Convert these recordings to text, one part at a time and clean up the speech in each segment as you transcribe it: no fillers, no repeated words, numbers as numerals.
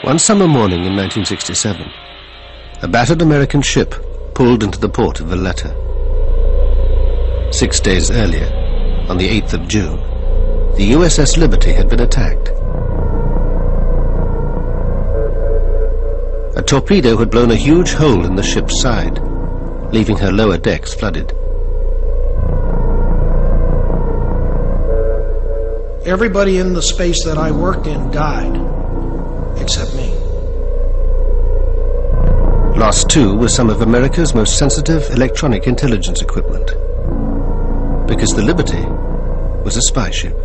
One summer morning in 1967, a battered American ship pulled into the port of Valletta. 6 days earlier, on the 8th of June, the USS Liberty had been attacked. A torpedo had blown a huge hole in the ship's side, leaving her lower decks flooded. Everybody in the space that I worked in died, except me. Lost too was some of America's most sensitive electronic intelligence equipment, because the Liberty was a spy ship.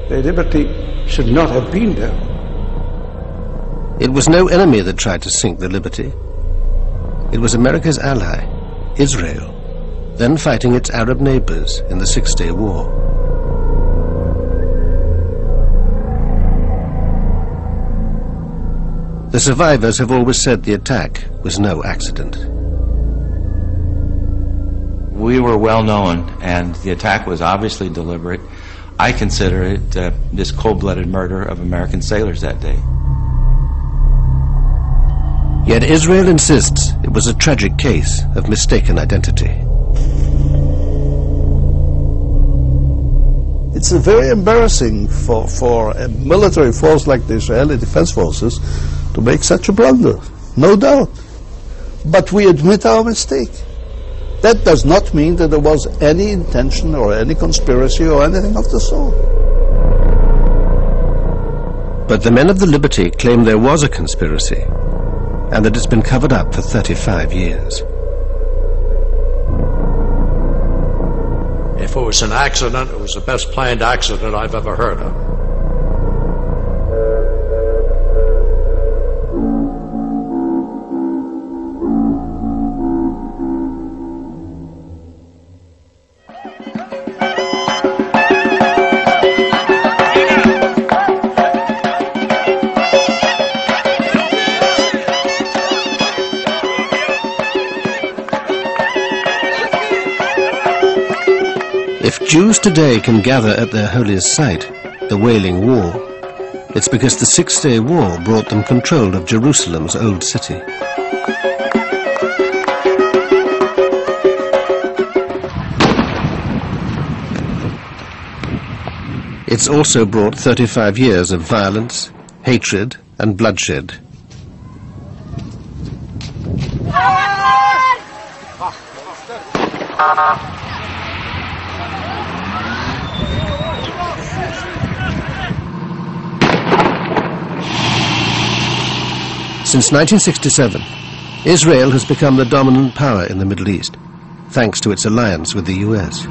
The Liberty should not have been there. It was no enemy that tried to sink the Liberty. It was America's ally, Israel, then fighting its Arab neighbors in the Six-Day War. The survivors have always said the attack was no accident. We were well known, and the attack was obviously deliberate. I consider it this cold-blooded murder of American sailors that day. Yet Israel insists it was a tragic case of mistaken identity. It's very embarrassing for a military force like the Israeli Defense Forces to make such a blunder, no doubt. But we admit our mistake. That does not mean that there was any intention or any conspiracy or anything of the sort. But the men of the Liberty claim there was a conspiracy, and that it's been covered up for 35 years. If it was an accident, it was the best planned accident I've ever heard of. If Jews today can gather at their holiest site, the Wailing Wall, it's because the Six-Day War brought them control of Jerusalem's old city. It's also brought 35 years of violence, hatred, and bloodshed. Since 1967, Israel has become the dominant power in the Middle East, thanks to its alliance with the US.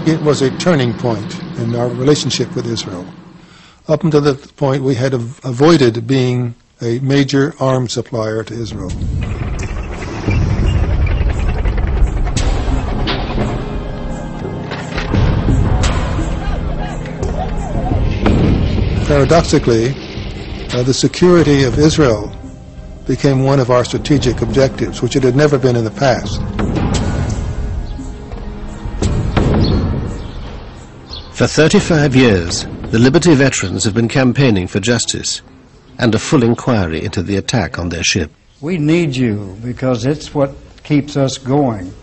It was a turning point in our relationship with Israel. Up until that point, we had avoided being a major arms supplier to Israel. Paradoxically, the security of Israel became one of our strategic objectives, which it had never been in the past. For 35 years, the Liberty veterans have been campaigning for justice and a full inquiry into the attack on their ship. We need you because it's what keeps us going.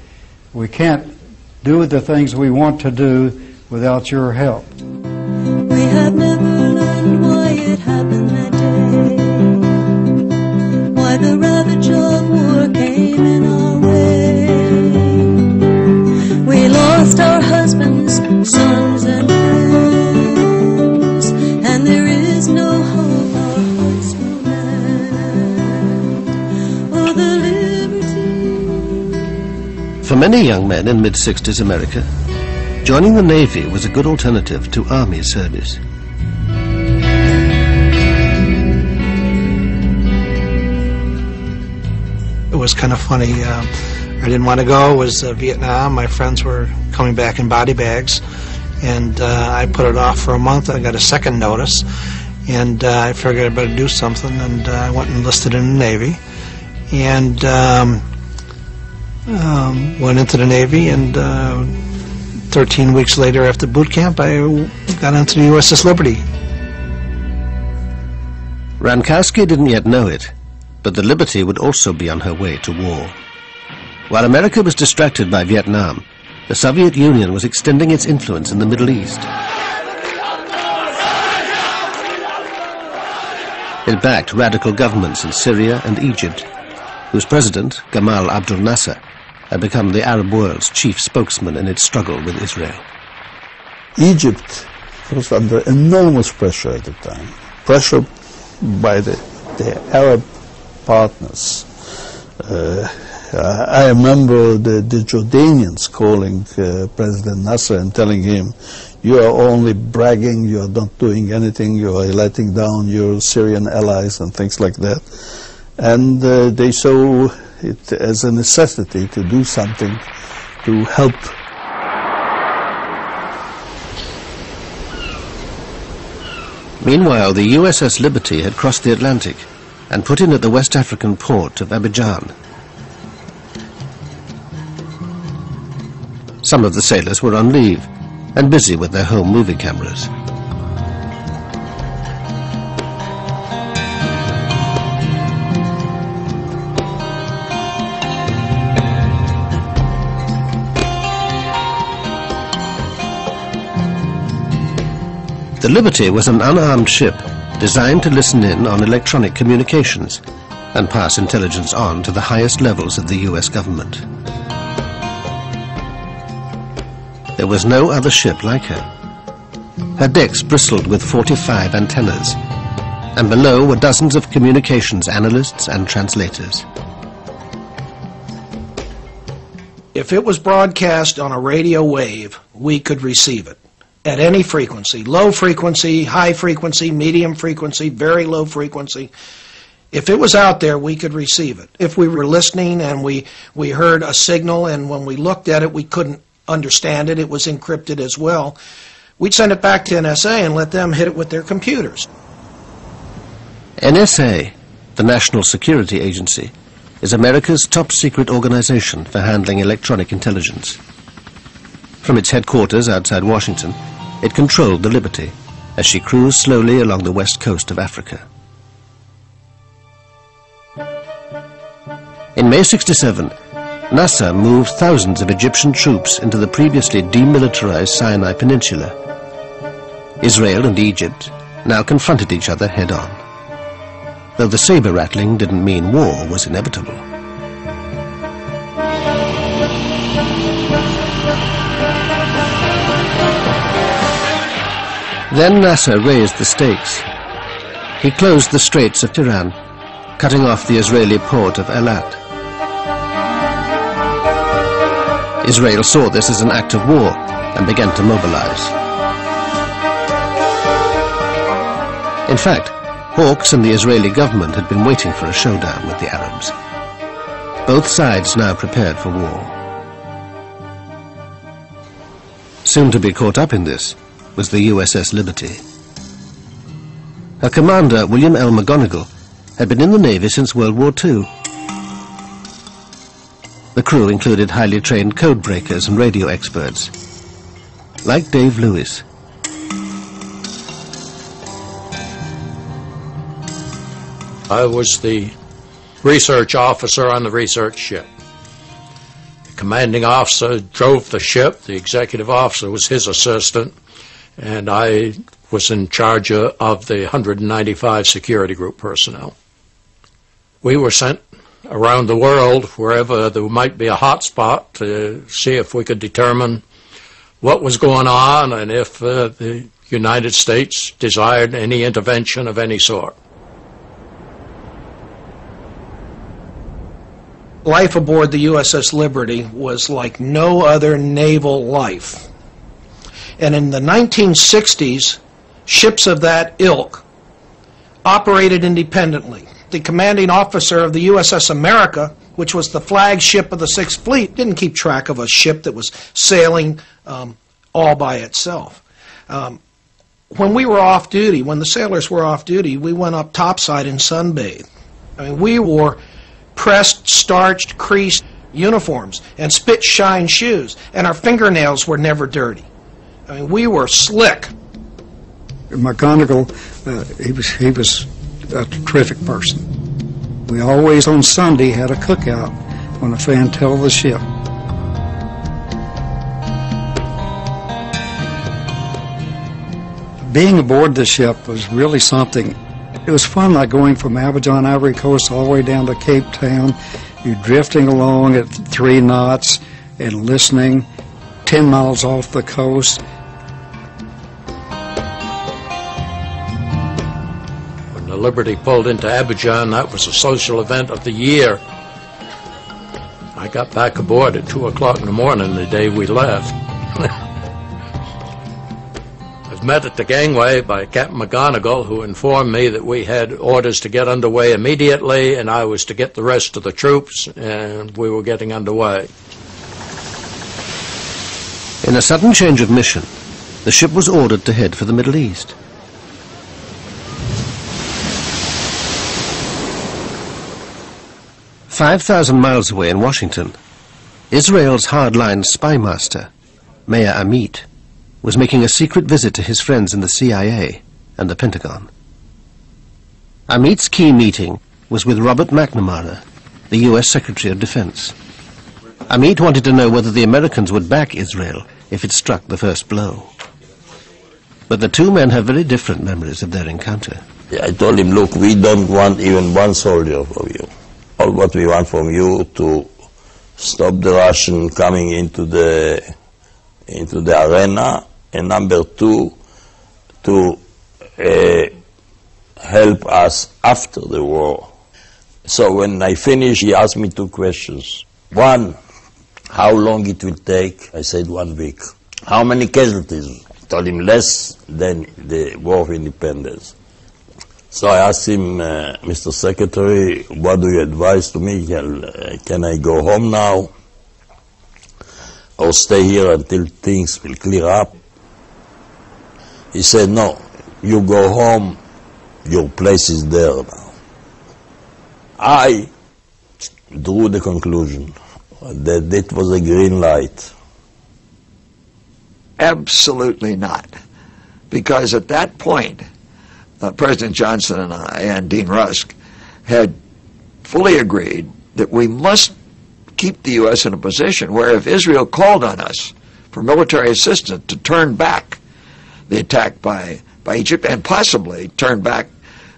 We can't do the things we want to do without your help. We have never learned why it happened that day, why the ravage of war came in our way. We lost our husbands, sons, and friends, and there is no hope our hearts will mend. Oh, the liberty. For many young men in mid-60s America, joining the Navy was a good alternative to Army service. It was kind of funny. I didn't want to go. It was Vietnam. My friends were coming back in body bags, and I put it off for a month. I got a second notice, and I figured I better do something, and I went and enlisted in the Navy, and went into the Navy and 13 weeks later after boot camp, I got onto the USS Liberty. Rankowski didn't yet know it, but the Liberty would also be on her way to war. While America was distracted by Vietnam, the Soviet Union was extending its influence in the Middle East. It backed radical governments in Syria and Egypt, whose president, Gamal Abdel Nasser, had become the Arab world's chief spokesman in its struggle with Israel. Egypt was under enormous pressure at the time. Pressure by the Arab partners. I remember the Jordanians calling President Nasser and telling him, "You are only bragging, you are not doing anything, you are letting down your Syrian allies," and things like that. And they saw it as a necessity to do something to help. Meanwhile, the USS Liberty had crossed the Atlantic and put in at the West African port of Abidjan. Some of the sailors were on leave and busy with their home movie cameras. The Liberty was an unarmed ship designed to listen in on electronic communications and pass intelligence on to the highest levels of the US government. There was no other ship like her. Her decks bristled with 45 antennas, and below were dozens of communications analysts and translators. If it was broadcast on a radio wave, we could receive it at any frequency, low frequency, high frequency, medium frequency, very low frequency. If it was out there, we could receive it. If we were listening and we heard a signal, and when we looked at it, we couldn't understand it, it was encrypted as well, we'd send it back to NSA and let them hit it with their computers. NSA, the National Security Agency, is America's top secret organization for handling electronic intelligence. From its headquarters outside Washington, it controlled the Liberty as she cruised slowly along the west coast of Africa. In May '67, Nasser moved thousands of Egyptian troops into the previously demilitarized Sinai Peninsula. Israel and Egypt now confronted each other head-on, though the saber-rattling didn't mean war was inevitable. Then Nasser raised the stakes. He closed the Straits of Tiran, cutting off the Israeli port of Eilat. Israel saw this as an act of war and began to mobilize. In fact, Hawks and the Israeli government had been waiting for a showdown with the Arabs. Both sides now prepared for war. Soon to be caught up in this was the USS Liberty. Her commander, William L. McGonigal, had been in the Navy since World War II. The crew included highly trained code breakers and radio experts, like Dave Lewis. I was the research officer on the research ship. The commanding officer drove the ship, the executive officer was his assistant, and I was in charge of the 195 security group personnel. We were sent around the world wherever there might be a hot spot to see if we could determine what was going on and if the United States desired any intervention of any sort. Life aboard the USS Liberty was like no other naval life. And in the 1960s, ships of that ilk operated independently. The commanding officer of the USS America, which was the flagship of the Sixth Fleet, didn't keep track of a ship that was sailing all by itself. When we were off duty, when the sailors were off duty, we went up topside and sunbathed. I mean, we wore pressed, starched, creased uniforms and spit shine shoes, and our fingernails were never dirty. I mean, we were slick. McGonigal, he was a terrific person. We always on Sunday had a cookout on the fantail of the ship. Being aboard the ship was really something. It was fun, like going from Abidjan, Ivory Coast, all the way down to Cape Town. You're drifting along at 3 knots and listening 10 miles off the coast. When the Liberty pulled into Abidjan, that was a social event of the year. I got back aboard at 2 o'clock in the morning the day we left. I was met at the gangway by Captain McGonigal, who informed me that we had orders to get underway immediately, and I was to get the rest of the troops, and we were getting underway. In a sudden change of mission, the ship was ordered to head for the Middle East. "5,000 miles away in Washington, Israel's hardline spy master, Meir Amit, was making a secret visit to his friends in the CIA and the Pentagon. Amit's key meeting was with Robert McNamara, the U.S. Secretary of Defense. Amit wanted to know whether the Americans would back Israel if it struck the first blow. But the two men have very different memories of their encounter. I told him, look, we don't want even one soldier from you. All what we want from you to stop the Russian coming into the arena, and number 2, to help us after the war. So when I finished, he asked me 2 questions. 1, how long it will take? I said 1 week. How many casualties? I told him less than the War of Independence. So I asked him, Mr. Secretary, what do you advise to me? Can I go home now or stay here until things will clear up? He said, no, you go home, your place is there now. I drew the conclusion that it was a green light. Absolutely not. Because at that point, President Johnson and I and Dean Rusk had fully agreed that we must keep the U.S. in a position where if Israel called on us for military assistance to turn back the attack by Egypt and possibly turn back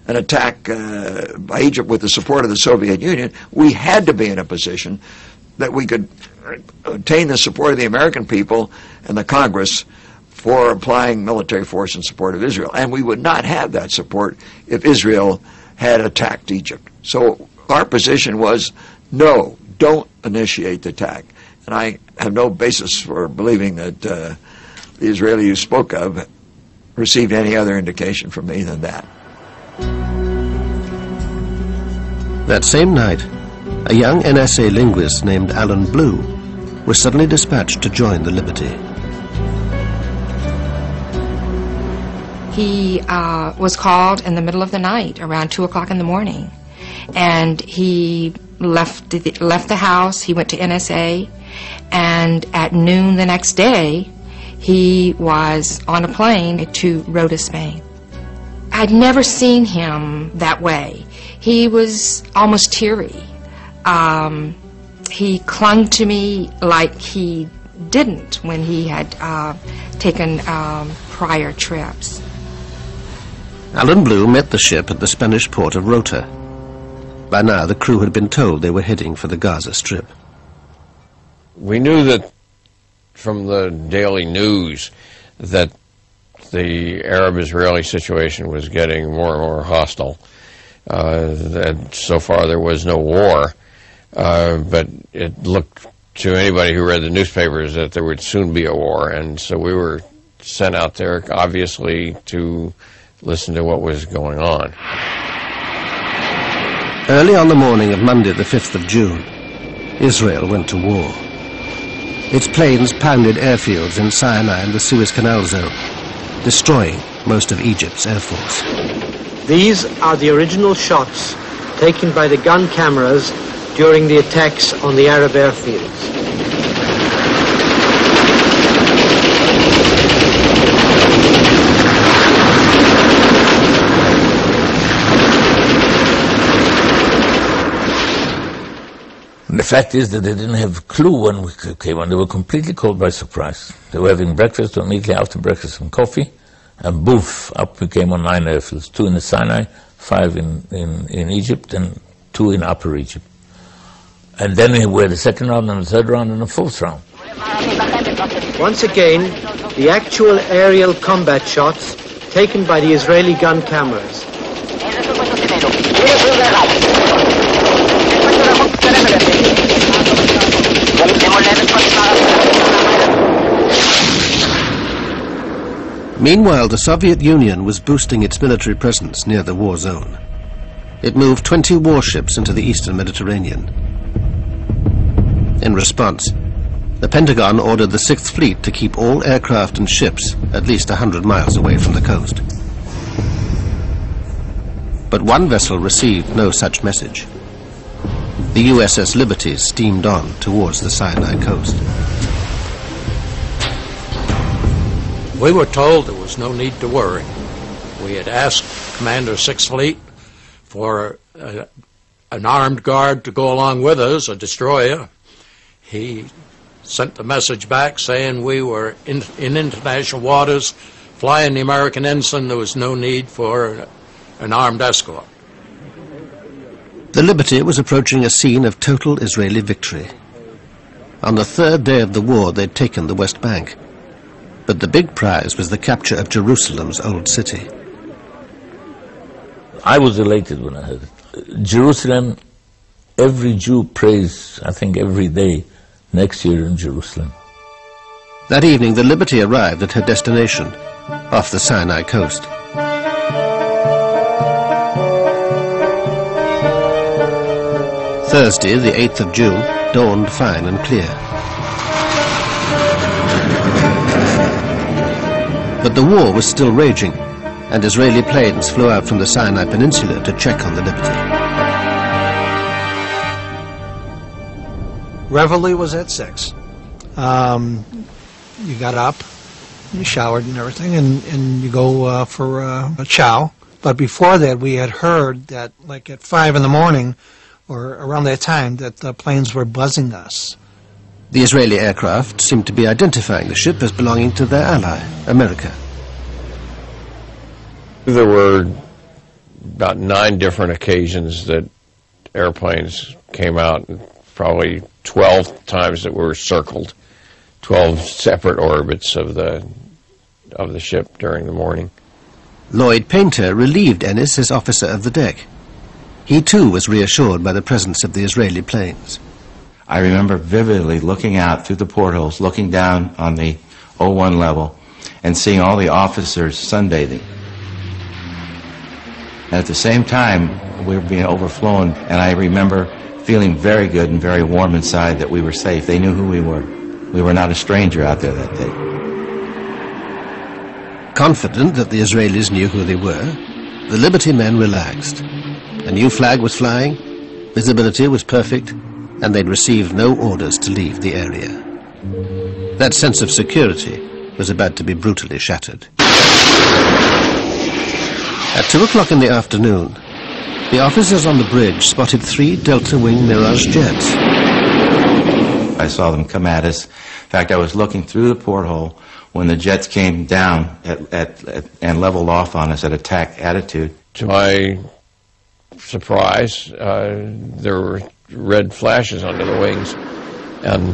an attack by Egypt with the support of the Soviet Union, we had to be in a position that we could obtain the support of the American people and the Congress for applying military force in support of Israel. And we would not have that support if Israel had attacked Egypt. So our position was, no, don't initiate the attack. And I have no basis for believing that the Israeli you spoke of received any other indication from me than that. That same night, a young NSA linguist named Alan Blue was suddenly dispatched to join the Liberty. He was called in the middle of the night, around 2 o'clock in the morning, and he left the house. He went to NSA, and at noon the next day, he was on a plane to Rota, Spain. I'd never seen him that way. He was almost teary. He clung to me like he didn't when he had taken prior trips. Alan Blue met the ship at the Spanish port of Rota. By now, the crew had been told they were heading for the Gaza Strip. We knew that from the daily news that the Arab-Israeli situation was getting more and more hostile. That so far there was no war, but it looked to anybody who read the newspapers that there would soon be a war, and so we were sent out there, obviously, to listen to what was going on. Early on the morning of Monday, the 5th of June, Israel went to war. Its planes pounded airfields in Sinai and the Suez Canal zone, destroying most of Egypt's air force. These are the original shots taken by the gun cameras during the attacks on the Arab airfields. The fact is that they didn't have a clue when we came on. They were completely caught by surprise. They were having breakfast, or immediately after breakfast some coffee, and boof, up we came on 9 airfields, 2 in the Sinai, 5 in Egypt, and 2 in Upper Egypt. And then we had the second round, and the third round, and the fourth round. Once again, the actual aerial combat shots taken by the Israeli gun cameras. Meanwhile, the Soviet Union was boosting its military presence near the war zone. It moved 20 warships into the eastern Mediterranean. In response, the Pentagon ordered the 6th Fleet to keep all aircraft and ships at least 100 miles away from the coast. But one vessel received no such message. The USS Liberty steamed on towards the Sinai coast. We were told there was no need to worry. We had asked Commander 6th Fleet for an armed guard to go along with us, a destroyer. He sent the message back saying we were in international waters, flying the American ensign. There was no need for an armed escort. The Liberty was approaching a scene of total Israeli victory. On the 3rd day of the war, they'd taken the West Bank. But the big prize was the capture of Jerusalem's old city. I was elated when I heard it. Jerusalem, every Jew prays, I think, every day, next year in Jerusalem. That evening, the Liberty arrived at her destination, off the Sinai coast. Thursday, the 8th of June, dawned fine and clear. But the war was still raging, and Israeli planes flew out from the Sinai Peninsula to check on the Liberty. Reveille was at 6. You got up, you showered and everything, and you go for a chow. But before that, we had heard that, like at 5 in the morning, or around that time, that the planes were buzzing us. The Israeli aircraft seemed to be identifying the ship as belonging to their ally, America. There were about 9 different occasions that airplanes came out, probably 12 times that were circled, 12 separate orbits of the ship during the morning. Lloyd Painter relieved Ennis as officer of the deck. He too was reassured by the presence of the Israeli planes. I remember vividly looking out through the portholes, looking down on the 01 level, and seeing all the officers sunbathing. And at the same time, we were being overflown, and I remember feeling very good and very warm inside that we were safe. They knew who we were. We were not a stranger out there that day. Confident that the Israelis knew who they were, the Liberty men relaxed. A new flag was flying, visibility was perfect, and they'd received no orders to leave the area. That sense of security was about to be brutally shattered. At 2 o'clock in the afternoon, the officers on the bridge spotted 3 Delta-wing Mirage jets. I saw them come at us. In fact, I was looking through the porthole when the jets came down and leveled off on us at attack attitude. To my surprise, there were red flashes under the wings, and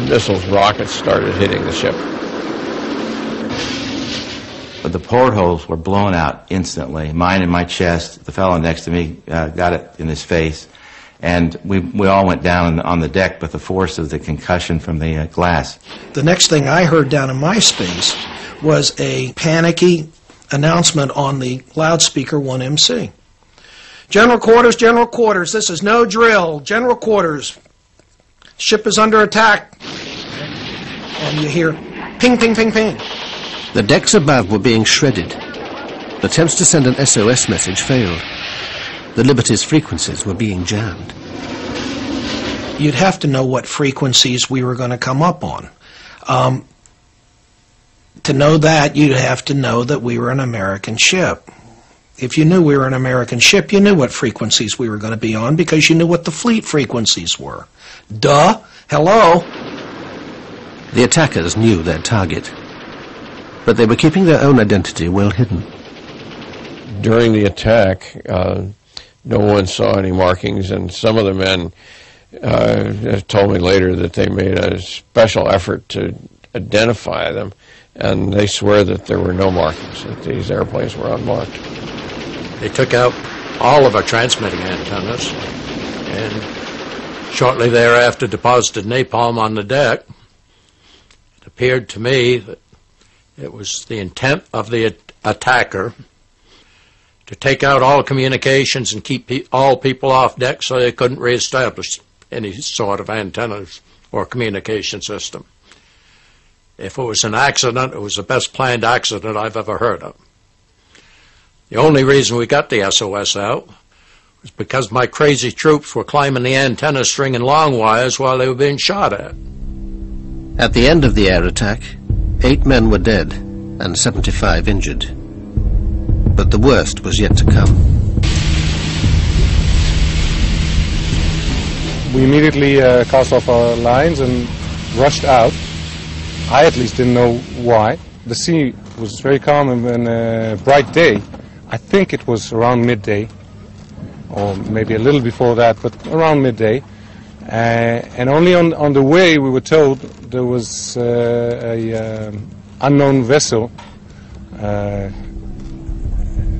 missiles, rockets started hitting the ship. But the portholes were blown out instantly. Mine in my chest, the fellow next to me got it in his face, and we all went down on the deck with the force of the concussion from the glass. The next thing I heard down in my space was a panicky announcement on the loudspeaker 1MC. General quarters, this is no drill. General quarters, ship is under attack. And you hear ping, ping, ping, ping. The decks above were being shredded. Attempts to send an SOS message failed. The Liberty's frequencies were being jammed. You'd have to know what frequencies we were going to come up on. To know that, you'd have to know that we were an American ship. If you knew we were an American ship, you knew what frequencies we were going to be on because you knew what the fleet frequencies were. Duh! Hello! The attackers knew their target, but they were keeping their own identity well hidden. During the attack, no one saw any markings, and some of the men told me later that they made a special effort to identify them, and they swear that there were no markings, that these airplanes were unmarked. They took out all of our transmitting antennas, and shortly thereafter deposited napalm on the deck. It appeared to me that it was the intent of the attacker to take out all communications and keep all people off deck so they couldn't reestablish any sort of antennas or communication system. If it was an accident, it was the best planned accident I've ever heard of. The only reason we got the SOS out was because my crazy troops were climbing the antenna string and long wires while they were being shot at. At the end of the air attack, 8 men were dead and 75 injured. But the worst was yet to come. We immediately cast off our lines and rushed out. I at least didn't know why. The sea was very calm and a bright day. I think it was around midday, or maybe a little before that, but around midday. And only on the way we were told there was an unknown vessel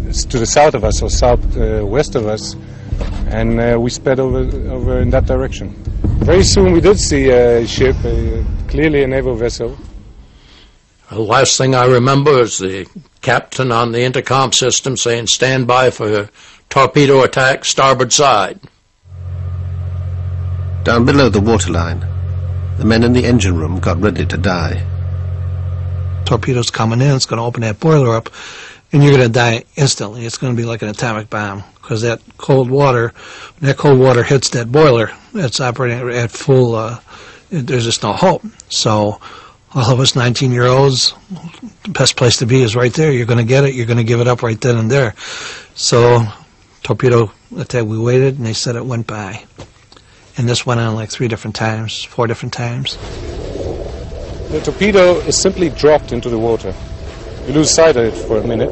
to the south of us, or southwest of us, and we sped over in that direction. Very soon we did see a ship, clearly a naval vessel. The last thing I remember is the captain on the intercom system saying, "Stand by for torpedo attack, starboard side." Down below the waterline, the men in the engine room got ready to die. Torpedo's coming in, it's going to open that boiler up, and you're going to die instantly. It's going to be like an atomic bomb, because that cold water hits that boiler, it's operating at full, there's just no hope. So all of us 19-year-olds, the best place to be is right there. You're going to get it, you're going to give it up right then and there. So torpedo attack, we waited, and they said it went by. And this went on like 4 different times. The torpedo is simply dropped into the water. You lose sight of it for a minute,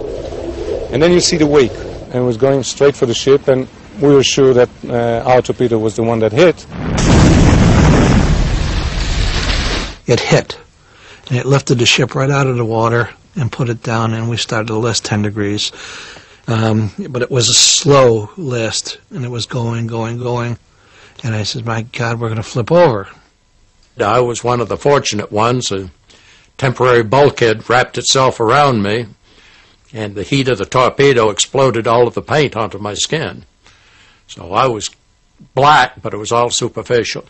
and then you see the wake, and it was going straight for the ship, and we were sure that our torpedo was the one that hit. It hit, and it lifted the ship right out of the water and put it down, and we started to list 10 degrees. But it was a slow list, and it was going. And I said, my God, we're going to flip over. I was one of the fortunate ones. A temporary bulkhead wrapped itself around me, and the heat of the torpedo exploded all of the paint onto my skin. So I was black, but it was all superficial.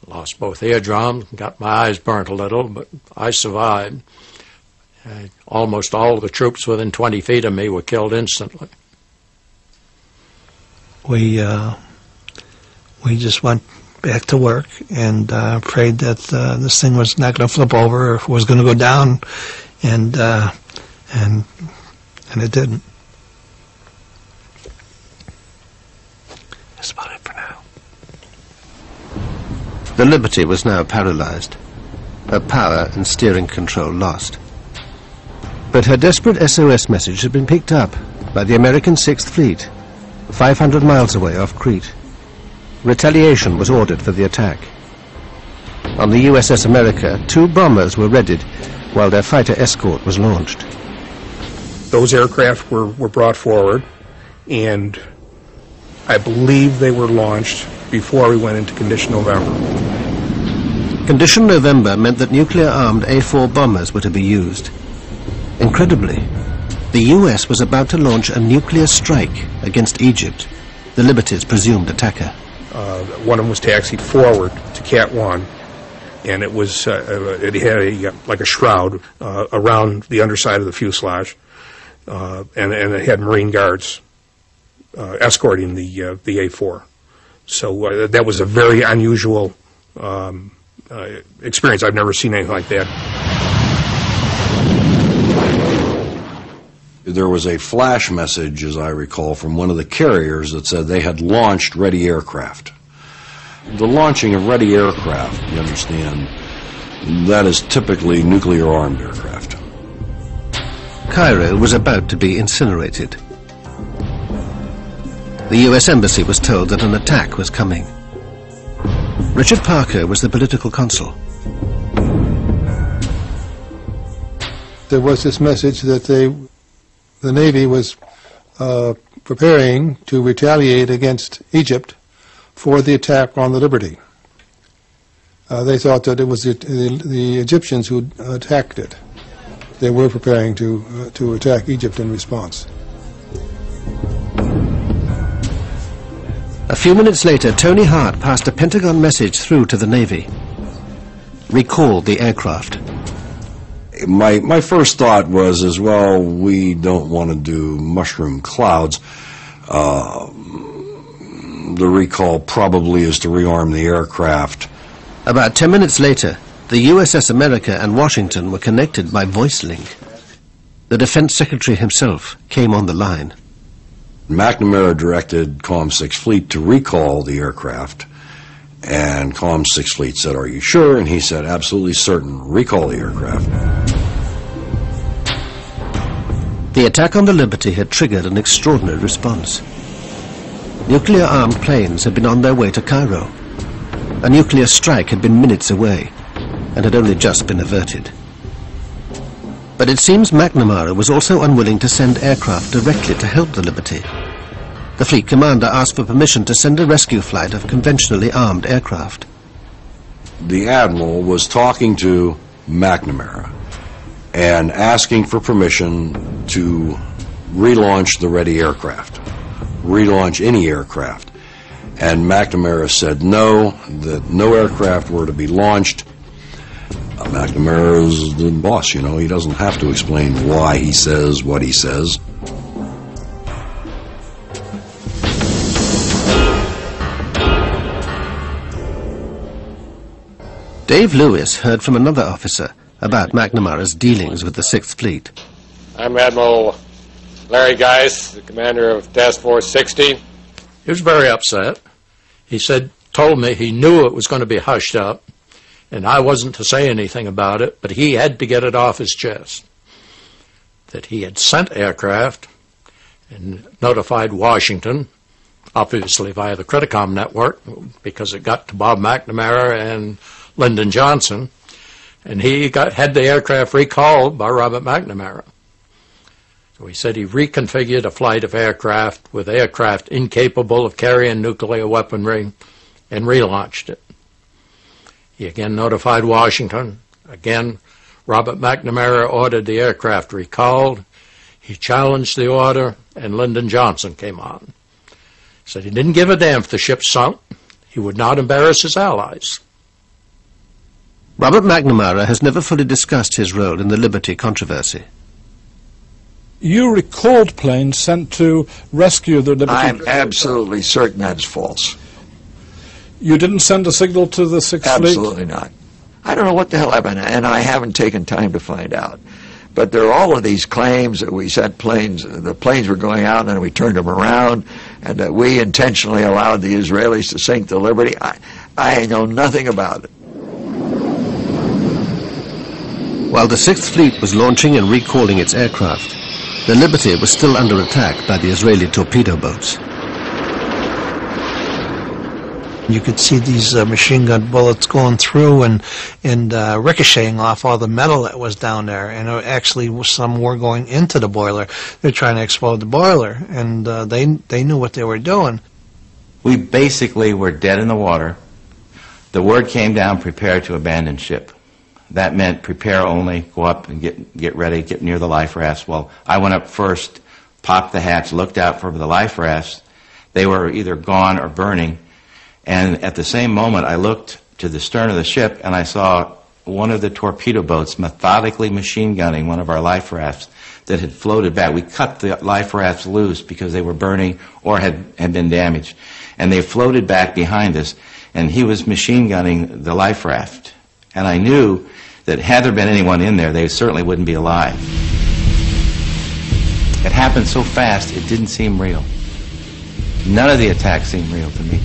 Lost both eardrums, got my eyes burnt a little, but I survived. Almost all of the troops within 20 feet of me were killed instantly. We just went back to work and prayed that this thing was not going to flip over or was going to go down, and it didn't. That's about it for now. The Liberty was now paralyzed, her power and steering control lost. But her desperate SOS message had been picked up by the American 6th Fleet, 500 miles away off Crete. Retaliation was ordered for the attack. On the USS America, 2 bombers were readied while their fighter escort was launched. Those aircraft were brought forward, and I believe they were launched before we went into Condition November. Condition November meant that nuclear-armed A-4 bombers were to be used. Incredibly, the US was about to launch a nuclear strike against Egypt, the Liberty's presumed attacker. One of them was taxied forward to Cat 1, and it was it had like a shroud around the underside of the fuselage, and it had Marine guards escorting the A4. So that was a very unusual experience. I've never seen anything like that. There was a flash message, as I recall, from one of the carriers that said they had launched ready aircraft. The launching of ready aircraft, you understand, that is typically nuclear-armed aircraft. Cairo was about to be incinerated. The U.S. Embassy was told that an attack was coming. Richard Parker was the political consul. There was this message that the Navy was preparing to retaliate against Egypt for the attack on the Liberty. They thought that it was the Egyptians who attacked it. They were preparing to attack Egypt in response. A few minutes later, Tony Hart passed a Pentagon message through to the Navy. Recall the aircraft. My first thought was, as well, we don't want to do mushroom clouds. The recall probably is to rearm the aircraft. About 10 minutes later, the USS America and Washington were connected by voice link. The Defense Secretary himself came on the line. McNamara directed Comm 6 Fleet to recall the aircraft, and Comm 6 Fleet said, "Are you sure?" And he said, "Absolutely certain. Recall the aircraft." The attack on the Liberty had triggered an extraordinary response. Nuclear-armed planes had been on their way to Cairo. A nuclear strike had been minutes away and had only just been averted. But it seems McNamara was also unwilling to send aircraft directly to help the Liberty. The fleet commander asked for permission to send a rescue flight of conventionally armed aircraft. The admiral was talking to McNamara and asking for permission to relaunch the ready aircraft, relaunch any aircraft. And McNamara said no, that no aircraft were to be launched. McNamara is the boss, you know. He doesn't have to explain why he says what he says. Dave Lewis heard from another officer about McNamara's dealings with the 6th Fleet. I'm Admiral Larry Geis, the commander of Task Force 60. He was very upset. He told me he knew it was going to be hushed up, and I wasn't to say anything about it, but he had to get it off his chest. That he had sent aircraft and notified Washington, obviously via the Criticom network, because it got to Bob McNamara and Lyndon Johnson, and he had the aircraft recalled by Robert McNamara. So he said he reconfigured a flight of aircraft with aircraft incapable of carrying nuclear weaponry and relaunched it. He again notified Washington. Again, Robert McNamara ordered the aircraft recalled. He challenged the order, and Lyndon Johnson came on. Said he didn't give a damn if the ship sunk. He would not embarrass his allies. Robert McNamara has never fully discussed his role in the Liberty controversy. You recalled planes sent to rescue the Liberty. I'm absolutely certain that's false. You didn't send a signal to the 6th Fleet? Absolutely not. I don't know what the hell happened, and I haven't taken time to find out. But there are all of these claims that we sent planes, the planes were going out and we turned them around, and that we intentionally allowed the Israelis to sink the Liberty. I know nothing about it. While the 6th Fleet was launching and recalling its aircraft, the Liberty was still under attack by the Israeli torpedo boats. You could see these machine gun bullets going through and ricocheting off all the metal that was down there. And actually, some were going into the boiler. They're trying to explode the boiler, and they knew what they were doing. We basically were dead in the water. The word came down, prepare to abandon ship. That meant prepare only, go up and get ready, get near the life rafts. Well, I went up first, popped the hatch, looked out for the life rafts. They were either gone or burning. And at the same moment, I looked to the stern of the ship, and I saw one of the torpedo boats methodically machine gunning one of our life rafts. that had floated back. We cut the life rafts loose because they were burning or had been damaged. And they floated back behind us, and he was machine gunning the life raft. And I knew that had there been anyone in there, they certainly wouldn't be alive. It happened so fast, it didn't seem real. None of the attacks seemed real to me.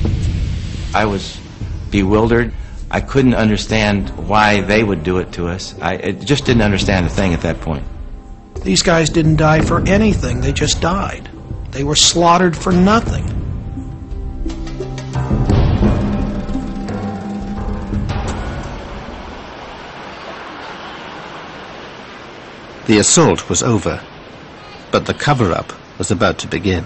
I was bewildered. I couldn't understand why they would do it to us. I just didn't understand a thing at that point. These guys didn't die for anything, they just died. They were slaughtered for nothing. The assault was over, but the cover-up was about to begin.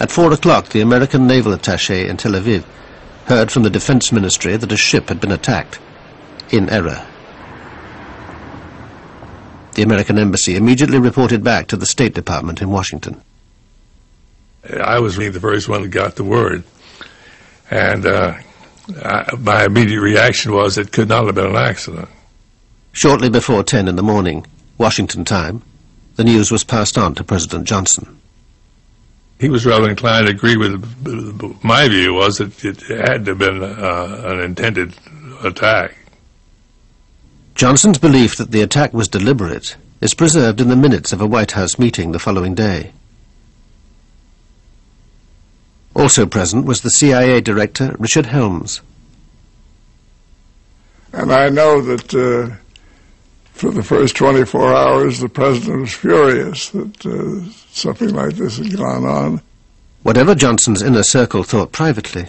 At 4 o'clock, the American naval attaché in Tel Aviv heard from the Defense Ministry that a ship had been attacked, in error. The American embassy immediately reported back to the State Department in Washington. I was the first one that got the word, and my immediate reaction was it could not have been an accident. Shortly before 10 in the morning, Washington time, the news was passed on to President Johnson. He was rather inclined to agree with my view was that it had to have been an intended attack. Johnson's belief that the attack was deliberate is preserved in the minutes of a White House meeting the following day. Also present was the CIA Director, Richard Helms. And I know that for the first 24 hours, the President was furious that something like this had gone on. Whatever Johnson's inner circle thought privately,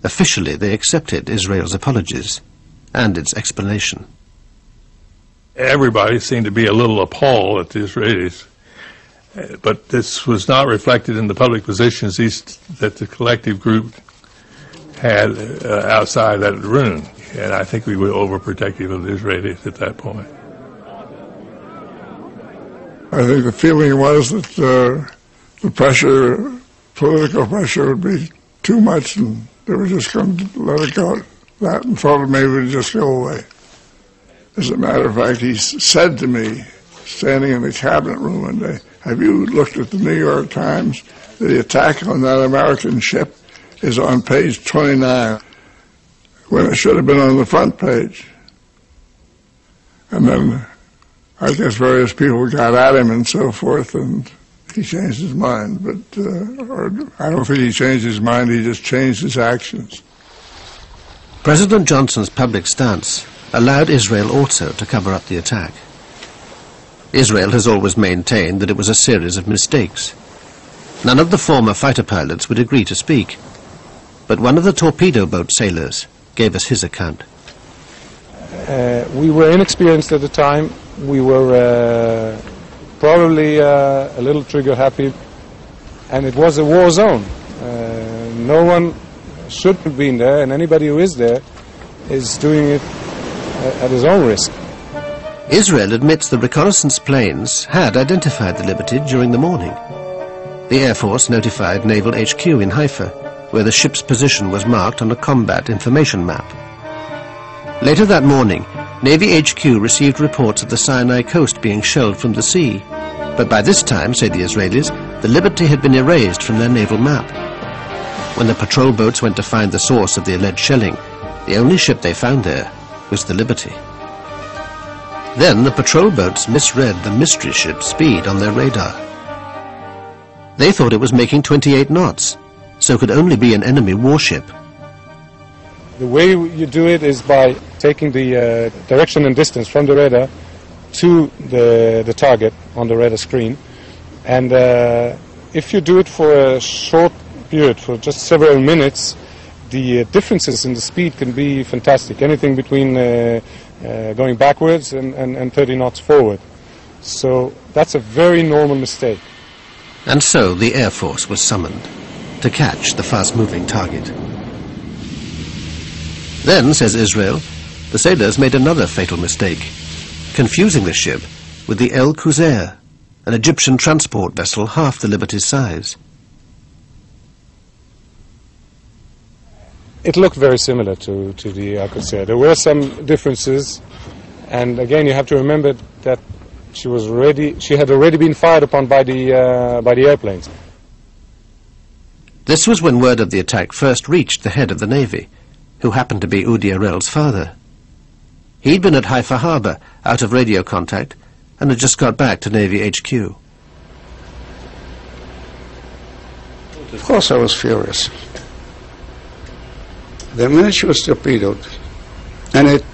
officially they accepted Israel's apologies and its explanation. Everybody seemed to be a little appalled at the Israelis, but this was not reflected in the public positions that the collective group had outside that room. And I think we were overprotective of the Israelis at that point. I think the feeling was that the pressure, political pressure, would be too much, and they were just going to let it go. That and thought maybe it would just go away. As a matter of fact, he said to me, standing in the cabinet room one day, "Have you looked at the New York Times? The attack on that American ship is on page 29, when it should have been on the front page." And then I guess various people got at him and so forth, and he changed his mind. But I don't think he changed his mind, he just changed his actions. President Johnson's public stance allowed Israel also to cover up the attack. Israel has always maintained that it was a series of mistakes. None of the former fighter pilots would agree to speak, but one of the torpedo boat sailors gave us his account. We were inexperienced at the time. We were probably a little trigger happy, and it was a war zone. No one should have been there, and anybody who is there is doing it at his own risk. Israel admits the reconnaissance planes had identified the Liberty during the morning. The Air Force notified Naval HQ in Haifa, where the ship's position was marked on a combat information map. Later that morning, Navy HQ received reports of the Sinai coast being shelled from the sea. But by this time, say the Israelis, the Liberty had been erased from their naval map. When the patrol boats went to find the source of the alleged shelling, the only ship they found there was the Liberty. Then the patrol boats misread the mystery ship's speed on their radar. They thought it was making 28 knots, so could only be an enemy warship. The way you do it is by taking the direction and distance from the radar to the target on the radar screen. And if you do it for a short period, for just several minutes, the differences in the speed can be fantastic. Anything between going backwards and 30 knots forward. So that's a very normal mistake. And so the Air Force was summoned to catch the fast-moving target. Then, says Israel, the sailors made another fatal mistake, confusing the ship with the El Qusair, an Egyptian transport vessel half the Liberty's size. It looked very similar to the El Qusair. There were some differences, and again you have to remember that she had already been fired upon by the airplanes. This was when word of the attack first reached the head of the Navy, who happened to be Udi Arel's father. He'd been at Haifa Harbor, out of radio contact, and had just got back to Navy HQ. Of course I was furious. The minute she was torpedoed, and it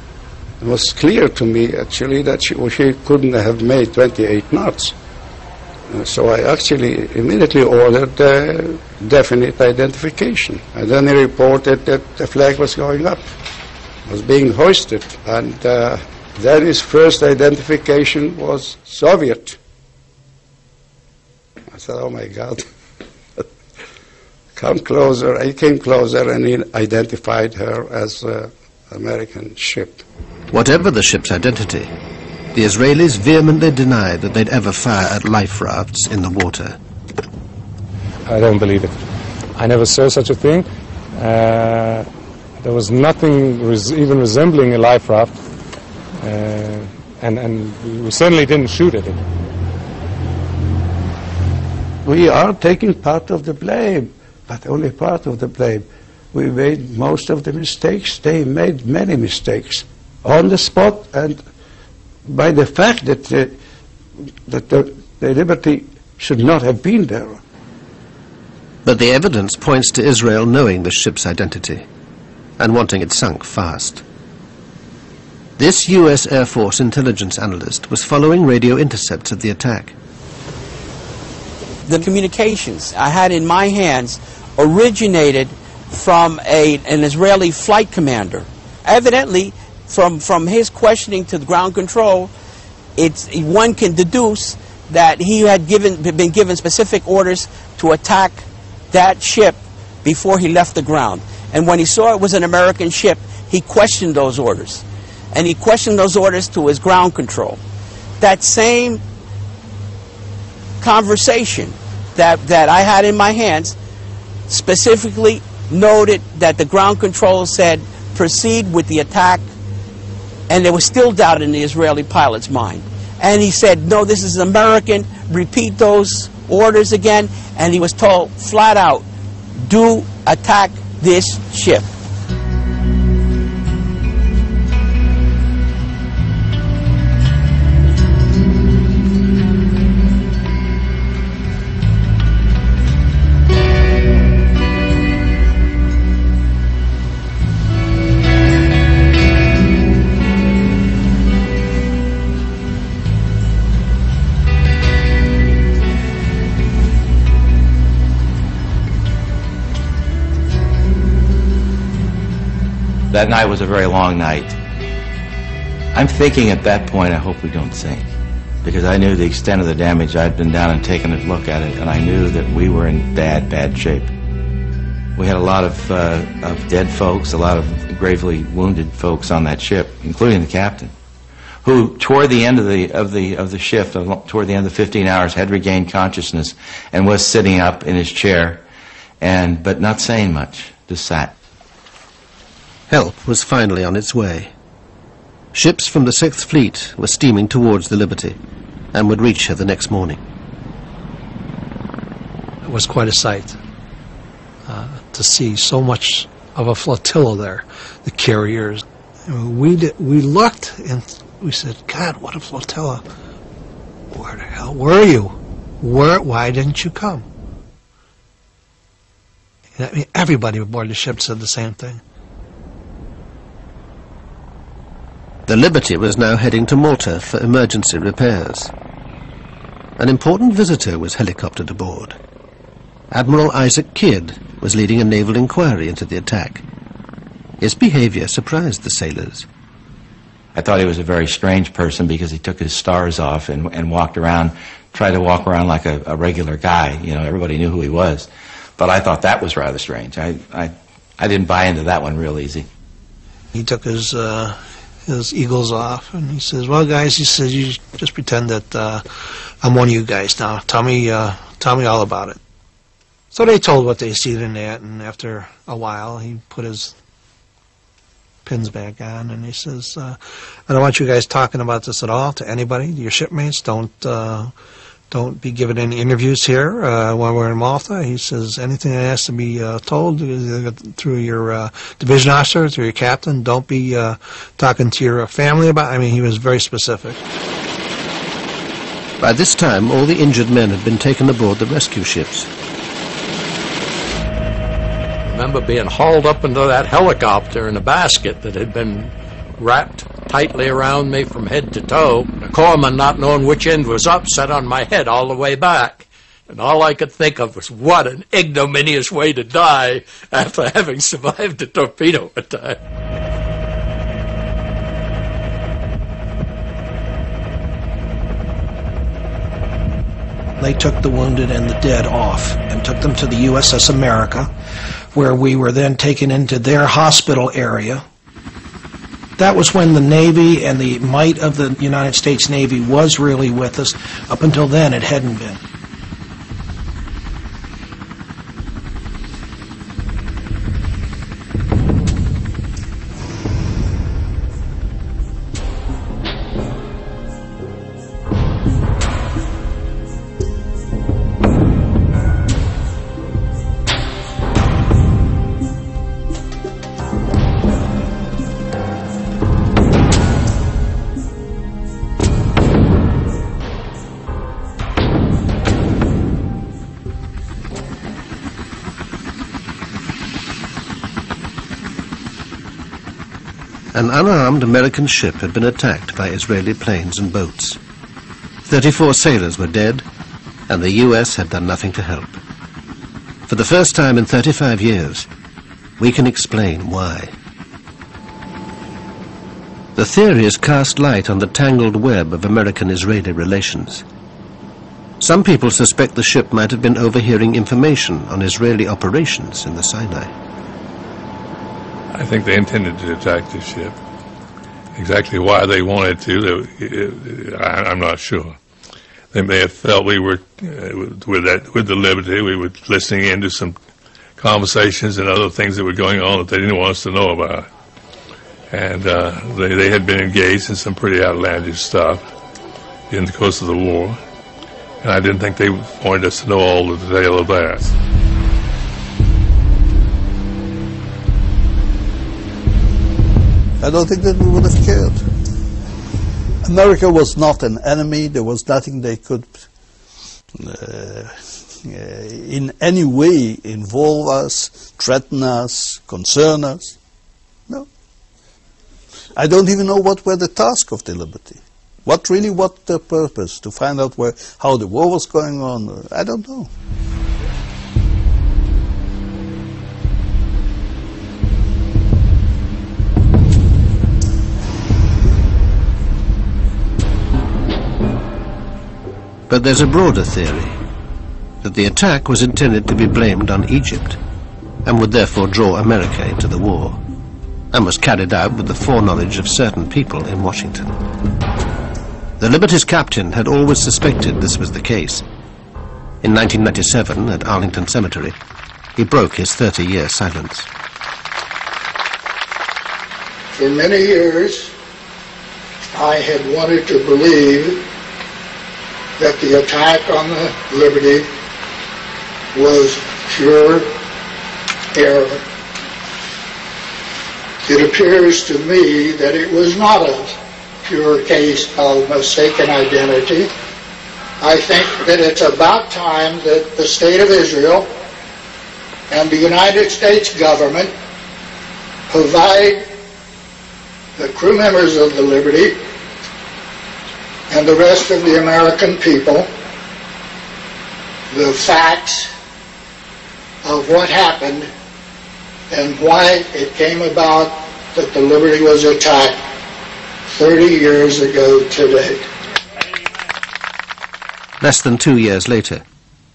was clear to me actually that she couldn't have made 28 knots. So I actually immediately ordered definite identification. And then he reported that the flag was going up, was being hoisted. And then his first identification was Soviet. I said, oh my God. Come closer. He came closer and he identified her as an American ship. Whatever the ship's identity, the Israelis vehemently denied that they'd ever fire at life rafts in the water. I don't believe it. I never saw such a thing. There was nothing even resembling a life raft, and we certainly didn't shoot at it. We are taking part of the blame, but only part of the blame. We made most of the mistakes. They made many mistakes on the spot, and by the fact that the Liberty should not have been there. But the evidence points to Israel knowing the ship's identity and wanting it sunk fast. This U.S. Air Force intelligence analyst was following radio intercepts of the attack. The communications I had in my hands originated from an Israeli flight commander. Evidently, from his questioning to the ground control, one can deduce that he had been given specific orders to attack that ship before he left the ground. And when he saw it was an American ship, he questioned those orders. And he questioned those orders to his ground control. That same conversation that I had in my hands specifically noted that the ground control said, proceed with the attack. And there was still doubt in the Israeli pilot's mind. And he said, no, this is American, repeat those orders again. And he was told flat out, do attack this ship. That night was a very long night. I'm thinking at that point, I hope we don't sink, because I knew the extent of the damage. I'd been down and taken a look at it, and I knew that we were in bad, bad shape. We had a lot of dead folks, a lot of gravely wounded folks on that ship, including the captain, who toward the end of the shift, toward the end of the 15 hours, had regained consciousness and was sitting up in his chair, but not saying much, just sat. Help was finally on its way. Ships from the 6th Fleet were steaming towards the Liberty and would reach her the next morning. It was quite a sight to see so much of a flotilla there, the carriers. We looked and we said, God, what a flotilla. Where the hell were you? Why didn't you come? And I mean, everybody aboard the ship said the same thing. The Liberty was now heading to Malta for emergency repairs. An important visitor was helicoptered aboard. Admiral Isaac Kidd was leading a naval inquiry into the attack. His behavior surprised the sailors. I thought he was a very strange person because he took his stars off and walked around, tried to walk around like a regular guy. You know, everybody knew who he was. But I thought that was rather strange. I didn't buy into that one real easy. He took his eagles off, and he says, well, guys, he says, you just pretend that I'm one of you guys now. Tell me all about it. So they told what they seen in that, and after a while, he put his pins back on, and he says, I don't want you guys talking about this at all to anybody, your shipmates. Don't be giving any interviews here while we're in Malta. He says, anything that has to be told through your division officer, through your captain, don't be talking to your family about it. I mean, he was very specific. By this time, all the injured men had been taken aboard the rescue ships. I remember being hauled up into that helicopter in a basket that had been wrapped tightly around me from head to toe. The corpsman, not knowing which end was up, sat on my head all the way back. And all I could think of was what an ignominious way to die after having survived a torpedo attack. They took the wounded and the dead off and took them to the USS America, where we were then taken into their hospital area. That was when the Navy and the might of the United States Navy was really with us. Up until then, it hadn't been. An unarmed American ship had been attacked by Israeli planes and boats. 34 sailors were dead, and the U.S. had done nothing to help. For the first time in 35 years, we can explain why. The theories cast light on the tangled web of American-Israeli relations. Some people suspect the ship might have been overhearing information on Israeli operations in the Sinai. I think they intended to attack the ship. Exactly why they wanted to, I'm not sure. They may have felt we were, with the Liberty, we were listening into some conversations and other things that were going on that they didn't want us to know about. And they had been engaged in some pretty outlandish stuff in the course of the war. And I didn't think they wanted us to know all the detail of that. I don't think that we would have cared. America was not an enemy. There was nothing they could in any way involve us, threaten us, concern us. No. I don't even know what were the task of the Liberty. What the purpose? To find out how the war was going on? I don't know. But there's a broader theory, that the attack was intended to be blamed on Egypt, and would therefore draw America into the war, and was carried out with the foreknowledge of certain people in Washington. The Liberty's captain had always suspected this was the case. In 1997, at Arlington Cemetery, he broke his 30-year silence. For many years, I had wanted to believe that the attack on the Liberty was pure error. It appears to me that it was not a pure case of mistaken identity. I think that it's about time that the State of Israel and the United States government provide the crew members of the Liberty and the rest of the American people the facts of what happened and why it came about that the Liberty was attacked 30 years ago today. Less than 2 years later,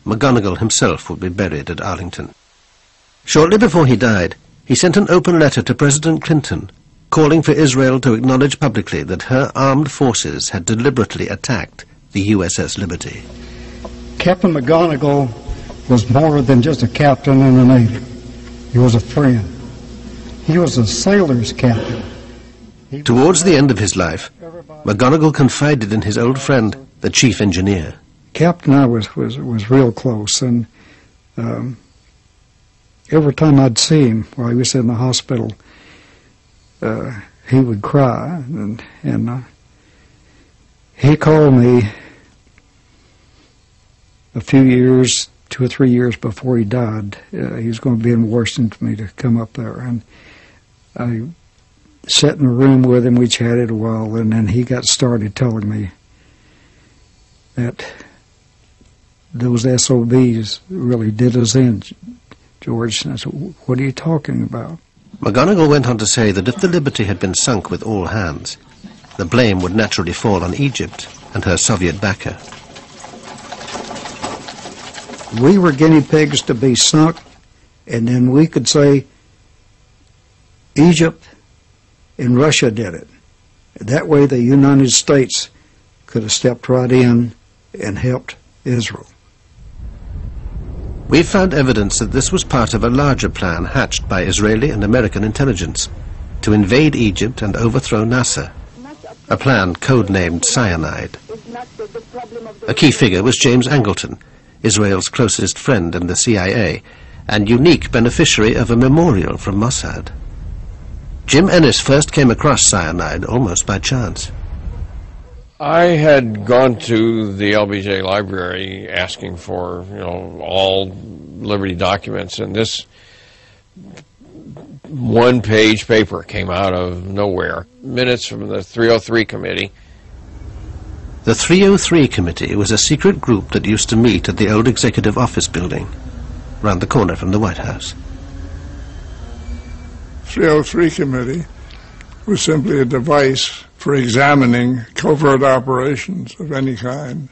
McGonigal himself would be buried at Arlington. Shortly before he died, he sent an open letter to President Clinton calling for Israel to acknowledge publicly that her armed forces had deliberately attacked the USS Liberty. Captain McGonigal was more than just a captain in the Navy. He was a friend. He was a sailor's captain. Towards the end of his life, McGonigal confided in his old friend, the chief engineer. Captain and I was real close, and every time I'd see him while he was in the hospital, he would cry, and he called me a few years, 2 or 3 years before he died. He was going to be in Washington for me to come up there, and I sat in a room with him. We chatted a while, and then he got started telling me that those SOBs really did us in, George. And I said, what are you talking about? McGonigal went on to say that if the Liberty had been sunk with all hands, the blame would naturally fall on Egypt and her Soviet backer. We were guinea pigs to be sunk, and then we could say Egypt and Russia did it. That way the United States could have stepped right in and helped Israel. We've found evidence that this was part of a larger plan hatched by Israeli and American intelligence to invade Egypt and overthrow Nasser, a plan codenamed Cyanide. A key figure was James Angleton, Israel's closest friend in the CIA, and unique beneficiary of a memorial from Mossad. Jim Ennis first came across cyanide almost by chance. I had gone to the LBJ library asking for, all Liberty documents, and this one-page paper came out of nowhere. Minutes from the 303 committee. The 303 committee was a secret group that used to meet at the old executive office building, round the corner from the White House. 303 committee was simply a device for examining covert operations of any kind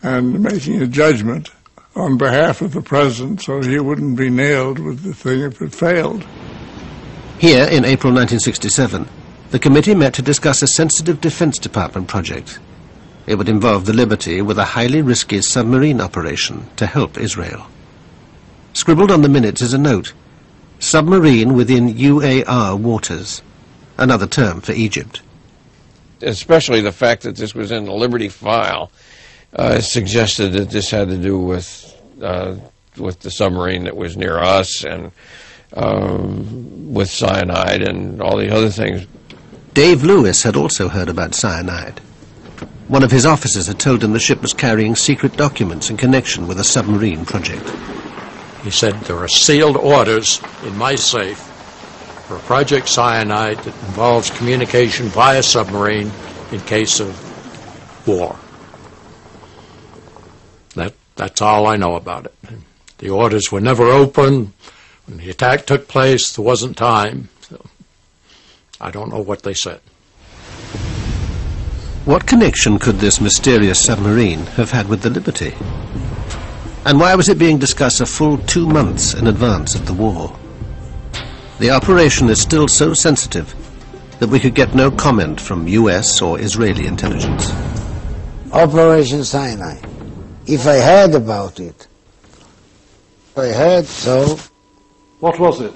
and making a judgment on behalf of the president so he wouldn't be nailed with the thing if it failed. Here in April 1967, the committee met to discuss a sensitive Defense Department project. It would involve the Liberty with a highly risky submarine operation to help Israel. Scribbled on the minutes is a note: submarine within UAR waters, another term for Egypt. Especially the fact that this was in the Liberty file suggested that this had to do with the submarine that was near us and with cyanide and all the other things. Dave Lewis had also heard about cyanide. One of his officers had told him the ship was carrying secret documents in connection with a submarine project. He said, there are sealed orders in my safe for Project Cyanide that involves communication via submarine in case of war. That's all I know about it. The orders were never opened. When the attack took place, there wasn't time. So I don't know what they said. What connection could this mysterious submarine have had with the Liberty? And why was it being discussed a full 2 months in advance of the war? The operation is still so sensitive that we could get no comment from US or Israeli intelligence. Operation Sinai. If I heard about it, I heard so. What was it?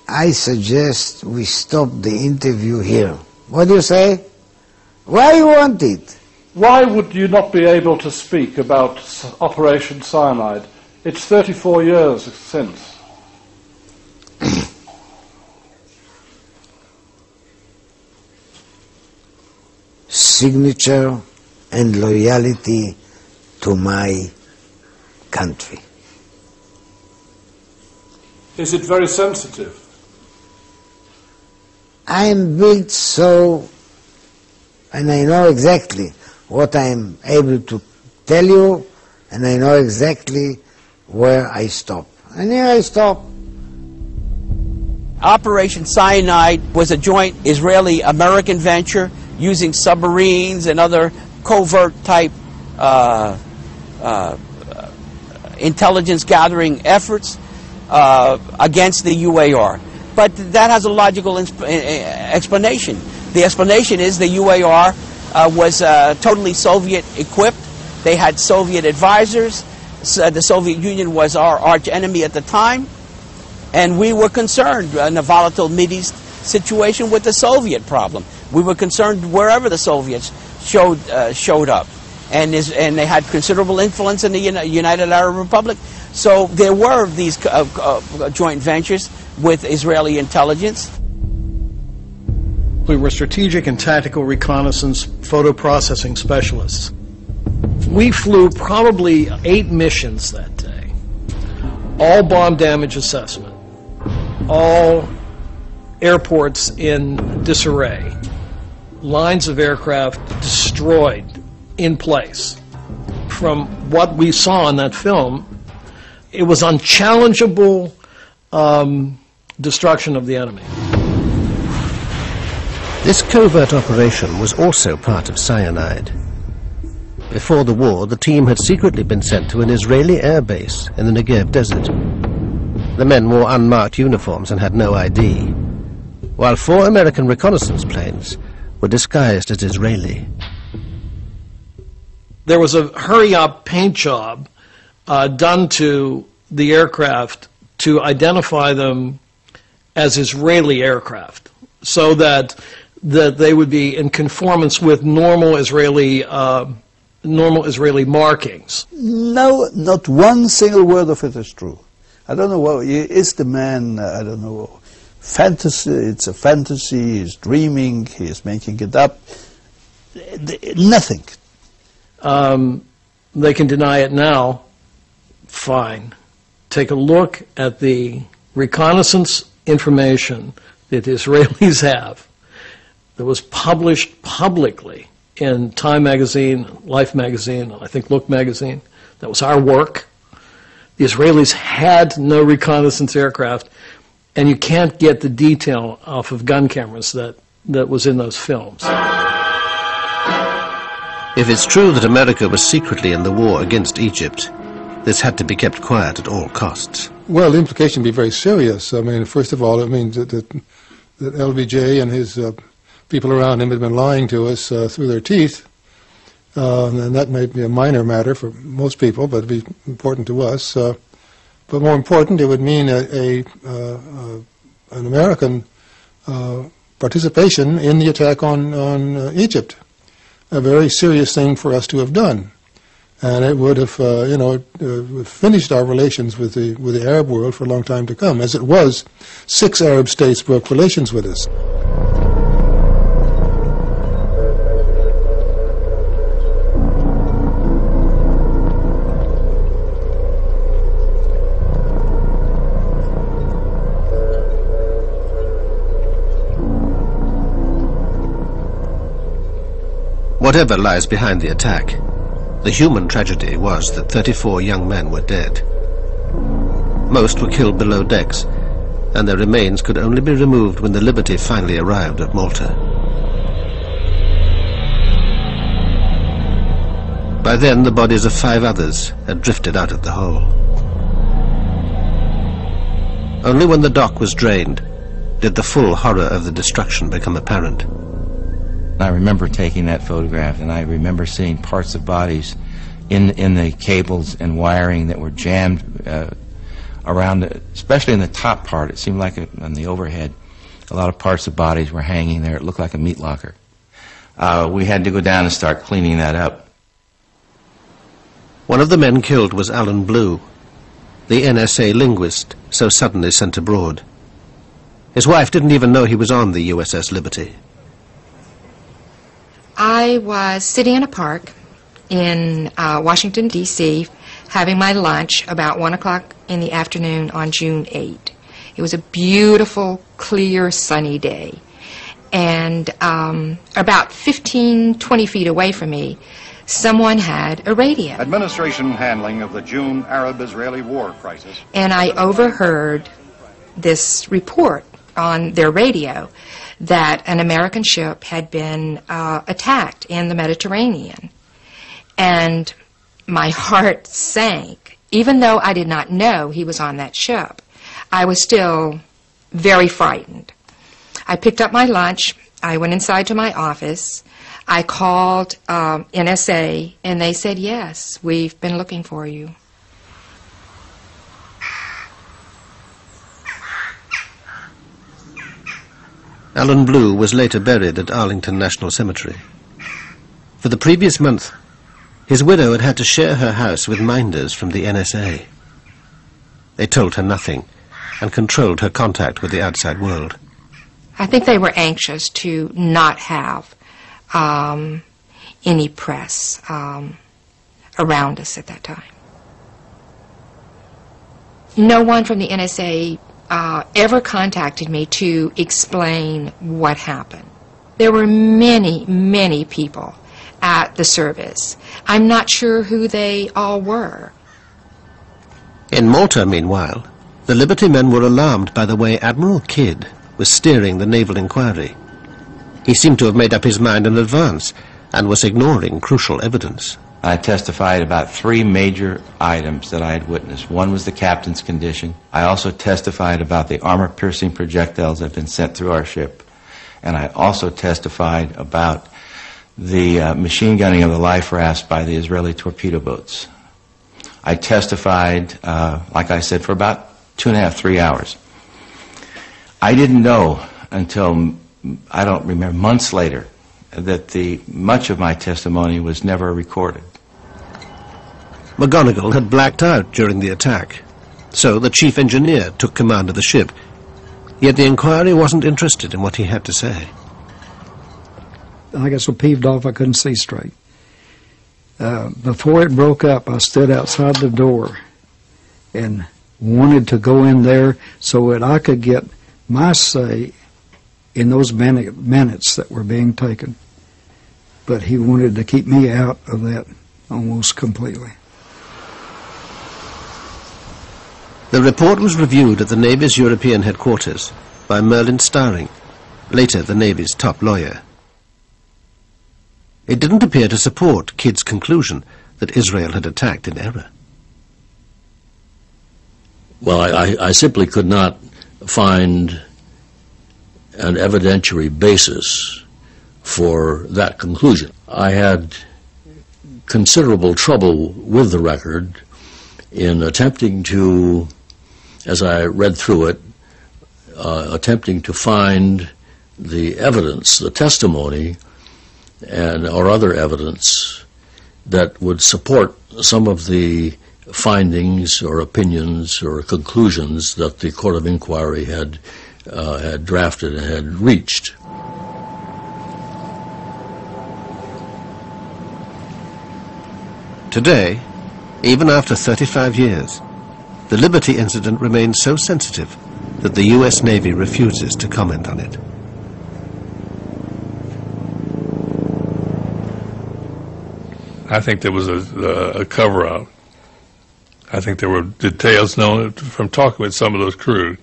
I suggest we stop the interview here. What do you say? Why you want it? Why would you not be able to speak about Operation Cyanide? It's 34 years since. Signature and loyalty to my country. Is it very sensitive? I'm built so, and I know exactly what I'm able to tell you, and I know exactly where I stop. And here I stop. Operation Cyanide was a joint Israeli-American venture using submarines and other covert-type intelligence gathering efforts against the UAR. But that has a logical explanation. The explanation is the UAR was totally Soviet equipped. They had Soviet advisors. The Soviet Union was our arch enemy at the time, and we were concerned in a volatile Mideast situation with the Soviet problem. We were concerned wherever the Soviets showed up, and they had considerable influence in the United Arab Republic. So there were these joint ventures with Israeli intelligence. We were strategic and tactical reconnaissance photo processing specialists. We flew probably 8 missions that day, all bomb damage assessment, all airports in disarray, lines of aircraft destroyed in place. From what we saw in that film, it was unchallengeable destruction of the enemy. This covert operation was also part of cyanide. Before the war, the team had secretly been sent to an Israeli air base in the Negev desert. The men wore unmarked uniforms and had no ID, while 4 American reconnaissance planes were disguised as Israeli. There was a hurry-up paint job done to the aircraft to identify them as Israeli aircraft, so that they would be in conformance with normal Israeli markings. No, not one single word of it is true. I don't know what is the man. I don't know. Fantasy. It's a fantasy. He's dreaming. He is making it up. Nothing. They can deny it now. Fine. Take a look at the reconnaissance information that the Israelis have that was published publicly in Time magazine, Life magazine, I think Look magazine. That was our work. The Israelis had no reconnaissance aircraft, and you can't get the detail off of gun cameras that was in those films. If it's true that America was secretly in the war against Egypt, this had to be kept quiet at all costs. Well, the implication would be very serious. I mean, first of all, it means that LBJ and his people around him had been lying to us through their teeth, and that might be a minor matter for most people, but it'd be important to us. But more important, it would mean an American participation in the attack on Egypt, a very serious thing for us to have done. And it would have, finished our relations with the Arab world for a long time to come. As it was, 6 Arab states broke relations with us. Whatever lies behind the attack, the human tragedy was that 34 young men were dead. Most were killed below decks, and their remains could only be removed when the Liberty finally arrived at Malta. By then, the bodies of 5 others had drifted out of the hole. Only when the dock was drained did the full horror of the destruction become apparent. I remember taking that photograph, and I remember seeing parts of bodies in the cables and wiring that were jammed around, especially in the top part. It seemed like on the overhead, a lot of parts of bodies were hanging there. It looked like a meat locker. We had to go down and start cleaning that up. One of the men killed was Alan Blue, the NSA linguist so suddenly sent abroad. His wife didn't even know he was on the USS Liberty. I was sitting in a park in Washington, D.C., having my lunch about 1 o'clock in the afternoon on June 8. It was a beautiful, clear, sunny day. And about 15-20 feet away from me, someone had a radio. Administration handling of the June Arab-Israeli war crisis. And I overheard this report on their radio that an American ship had been attacked in the Mediterranean. And my heart sank. Even though I did not know he was on that ship, I was still very frightened. I picked up my lunch I went inside to my office. I called NSA, and they said, yes, we've been looking for you. Alan Blue was later buried at Arlington National Cemetery. For the previous month, his widow had had to share her house with minders from the NSA. They told her nothing and controlled her contact with the outside world. I think they were anxious to not have any press around us at that time. No one from the NSA ever contacted me to explain what happened. There were many, many people at the service. I'm not sure who they all were. In Malta, meanwhile, the Liberty men were alarmed by the way Admiral Kidd was steering the naval inquiry. He seemed to have made up his mind in advance and was ignoring crucial evidence. I testified about 3 major items that I had witnessed. One was the captain's condition. I also testified about the armor-piercing projectiles that had been sent through our ship. And I also testified about the machine gunning of the life rafts by the Israeli torpedo boats. I testified, like I said, for about 2.5, 3 hours. I didn't know until, I don't remember, months later, that much of my testimony was never recorded. McGonigal had blacked out during the attack, so the chief engineer took command of the ship. Yet the inquiry wasn't interested in what he had to say. I got so peeved off I couldn't see straight. Before it broke up, I stood outside the door and wanted to go in there so that I could get my say in those minutes that were being taken. But he wanted to keep me out of that almost completely. The report was reviewed at the Navy's European headquarters by Merlin Starring, later the Navy's top lawyer. It didn't appear to support Kidd's conclusion that Israel had attacked in error. Well, I simply could not find an evidentiary basis for that conclusion. I had considerable trouble with the record in attempting to, as I read through it, attempting to find the evidence, the testimony, or other evidence that would support some of the findings or opinions or conclusions that the Court of Inquiry had drafted and had reached. Today, even after 35 years, the Liberty incident remains so sensitive that the U.S. Navy refuses to comment on it. I think there was a cover-up. I think there were details known from talking with some of those crew.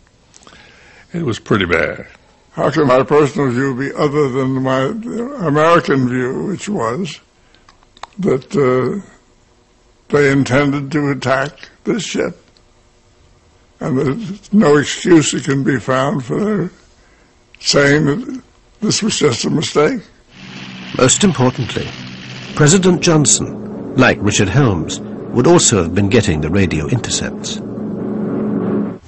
It was pretty bad. How can my personal view be other than my American view, which was that they intended to attack this ship, and there's no excuse that can be found for their saying that this was just a mistake? Most importantly, President Johnson, like Richard Helms, would also have been getting the radio intercepts.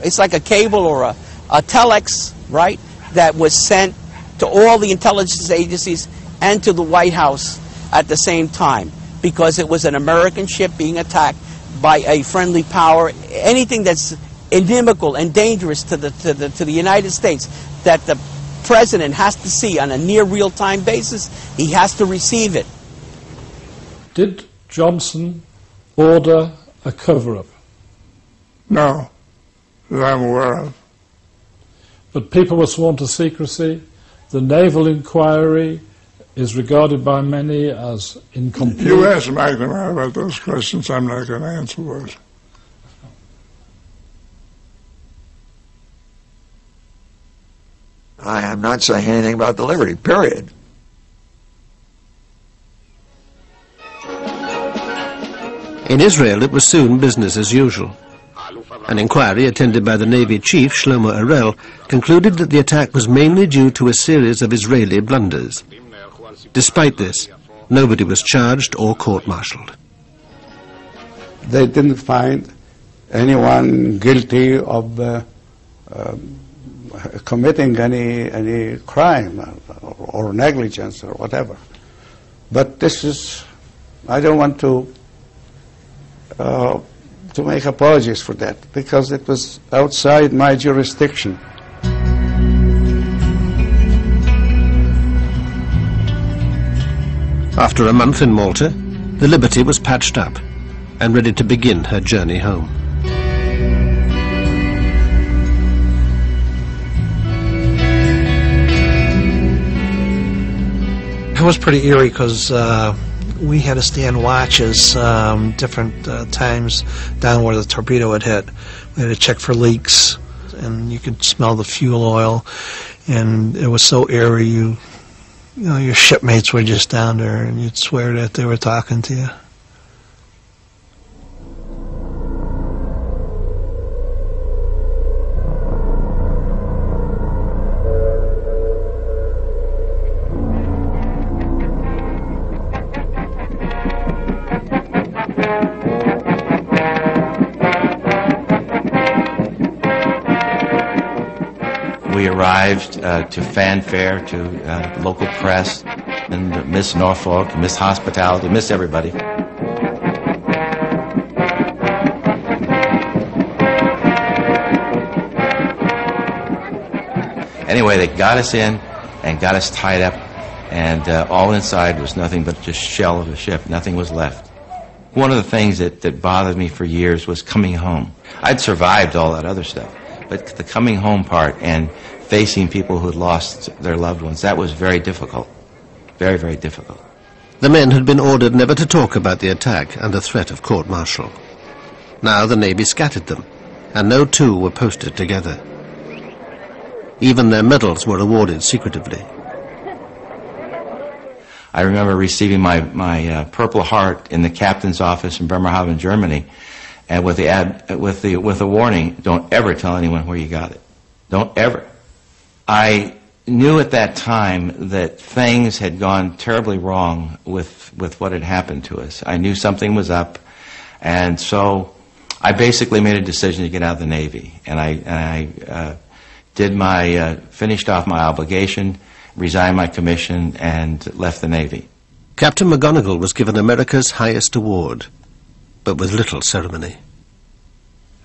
It's like a cable or a telex, right, that was sent to all the intelligence agencies and to the White House at the same time, because it was an American ship being attacked by a friendly power. Anything that's inimical and dangerous to the United States that the president has to see on a near real-time basis, he has to receive it. Did Johnson order a cover-up? No, that I'm aware of. But people were sworn to secrecy. The naval inquiry is regarded by many as incomplete. You ask McNamara about those questions. I'm not going to answer those. I am not saying anything about the Liberty, period. In Israel, it was soon business as usual. An inquiry attended by the Navy Chief, Shlomo Arel, concluded that the attack was mainly due to a series of Israeli blunders. Despite this, nobody was charged or court-martialed. They didn't find anyone guilty of committing any crime or negligence or whatever. But this is, I don't want to make apologies for that, because it was outside my jurisdiction. After a month in Malta, the Liberty was patched up and ready to begin her journey home. It was pretty eerie because we had to stand watches different times down where the torpedo had hit. We had to check for leaks, and you could smell the fuel oil, and it was so eerie. You know, your shipmates were just down there, and you'd swear that they were talking to you. We arrived to fanfare, to local press, and Miss Norfolk, Miss Hospitality, Miss everybody. Anyway, they got us in and got us tied up, and all inside was nothing but just shell of a ship. Nothing was left. One of the things that bothered me for years was coming home. I'd survived all that other stuff, but the coming home part and facing people who had lost their loved ones, that was very difficult. Very, very difficult. The men had been ordered never to talk about the attack under threat of court-martial. Now the Navy scattered them, and no two were posted together. Even their medals were awarded secretively. I remember receiving my Purple Heart in the captain's office in Bremerhaven, Germany, and with the warning, don't ever tell anyone where you got it. Don't ever. I knew at that time that things had gone terribly wrong with what had happened to us. I knew something was up, and so I basically made a decision to get out of the Navy, and I finished off my obligation, resigned my commission, and left the Navy. Captain McGonigal was given America's highest award, but with little ceremony.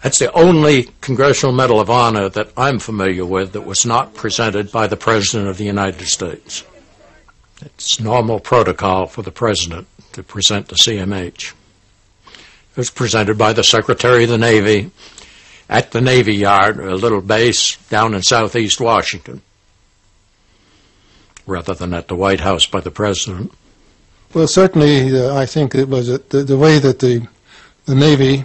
That's the only Congressional Medal of Honor that I'm familiar with that was not presented by the President of the United States. It's normal protocol for the President to present the CMH. It was presented by the Secretary of the Navy at the Navy Yard, a little base down in southeast Washington, rather than at the White House by the President. Well, certainly, I think it was the way that the Navy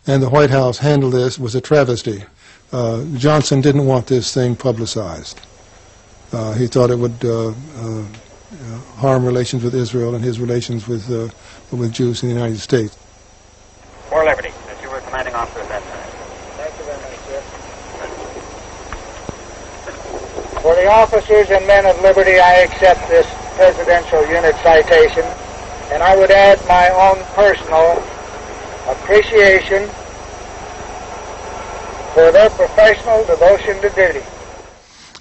and the White House handled this was a travesty. Johnson didn't want this thing publicized. He thought it would harm relations with Israel and his relations with Jews in the United States. For Liberty, that you were commanding officer at that time. Thank you very much, sir. For the officers and men of Liberty, I accept this Presidential Unit citation, and I would add my own personal appreciation for their professional devotion to duty.